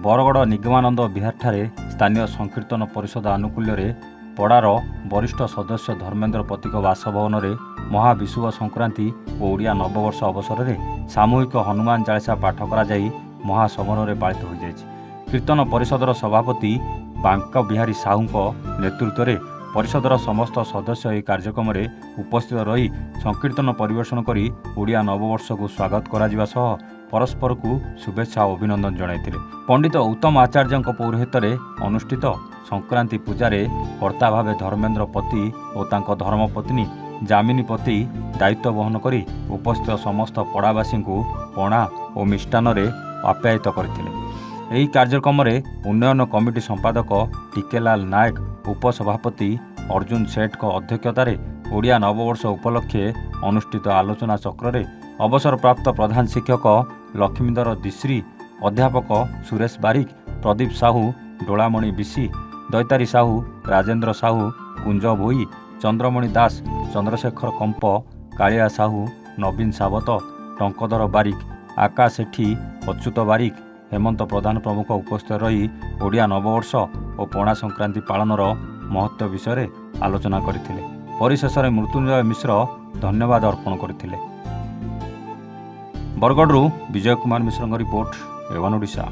बरगड़ निगमानंद विहार स्थानीय संकीर्तन परिषद आनुकूल्य पड़ार वरिष्ठ सदस्य धर्मेन्द्र पतिक बासभवन में महाविषुव संक्रांति और ओडिया नववर्ष अवसर में सामूहिक हनुमान चालीसा पाठ कर महासमर पालित हो जाए। कीर्तन परिषदर सभापति बांक बिहारी साहू नेतृत्व में परिषदर समस्त सदस्य यह कार्यक्रम में उपस्थित रही संकीर्तन परिवेषण करी ओडिया नववर्ष को स्वागत करा सह परस्पर को शुभेच्छा और अभिनंदन जणाइथिले। पंडित उत्तम आचार्य पौरोहित्य अनुष्ठित संक्रांति पूजार कर्ता भावे धर्मेन्द्र पति और तांको धर्मपत्नी जामिनी पति दायित्व बहन करी उपस्थित समस्त पड़ावासी को पणा और मिष्टान आप्यायित करथिले। ଏହି କାର୍ଯ୍ୟକ୍ରମରେ ଉନ୍ନୟନ କମିଟି ସମ୍ପାଦକ ଟିକେଲାଲ ନାୟକ, ଉପସଭାପତି ଅର୍ଜୁନ ସେଠଙ୍କ ଅଧ୍ୟକ୍ଷତାରେ ଓଡ଼ିଆ ନବବର୍ଷ ଉପଲକ୍ଷେ ଅନୁଷ୍ଠିତ ଆଲୋଚନା ଚକ୍ରରେ ଅବସରପ୍ରାପ୍ତ ପ୍ରଧାନ ଶିକ୍ଷକ ଲକ୍ଷ୍ମୀଧର ଦିଶ୍ରୀ, ଅଧ୍ୟାପକ ସୁରେଶ ବାରିକ, ପ୍ରଦୀପ ସାହୁ, ଡୋଳାମଣି ବିଶି, ଦୈତାରୀ ସାହୁ, ରାଜେନ୍ଦ୍ର ସାହୁ, କୁଞ୍ଜ ଭୋଇ, ଚନ୍ଦ୍ରମଣି ଦାସ, ଚନ୍ଦ୍ରଶେଖର କମ୍ପ, କାଳିଆ ସାହୁ, ନବୀନ ସାବତ, ଟଙ୍କଧର ବାରିକ, ଆକାଶ ସେଠୀ, ଅଚ୍ୟୁତ ବାରିକ, हेमंत प्रधान प्रमुख उपस्थित रही ओडिया नववर्ष और पणा संक्रांति पालनर महत्व विषय आलोचना करथिले। परिशेष में मृत्युंजय मिश्र धन्यवाद अर्पण करथिले। Bargarh Vijay Kumar Mishra report, Avon Odisha.